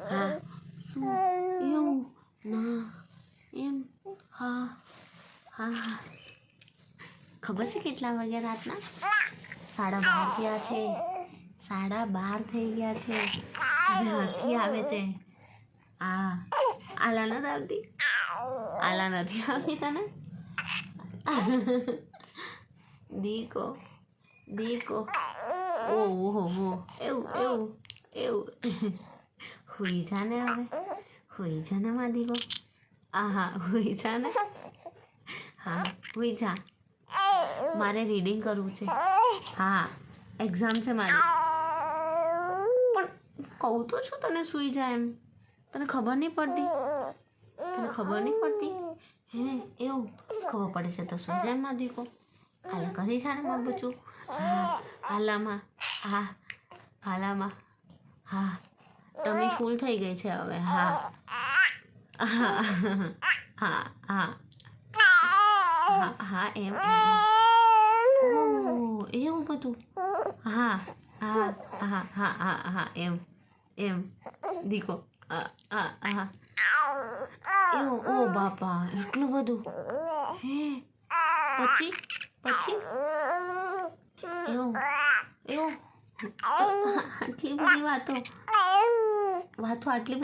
હા શું એવું ના એમ હા હા ખબર છે કેટલા વાગ્યા રાતના 12:30 થયા છે 12:30 થઈ ગયા છે અને હસી આવે છે આ આલા નથી આવતી આલા નથી આવતી તને દીકો દીકો ઓહો હો એવું એવું એવું હુઈ જાને હવે હુઈ જાને માં દીકો હા હુઈ જાને હા હુઈ જા મારે રીડિંગ કરવું છે હા એક્ઝામ છે મારી પણ કહું તો છું તને સૂઈ જાય એમ તને ખબર નહીં પડતી હે એવું ખબર પડે છે તો સૂઈ જાય માં દીકો હાલા કરી છે ને માં બચું હા હાલામાં હા હાલામાં હા ટમી ફૂલ થઈ ગઈ છે હવે હા હા હા હા હા એમ એવું બધું હા હા હા હા હા હા એમ દીકો હા એવું ઓ બાપા એટલું બધું હે પછી એવું આટલી બધી વાતો આટલી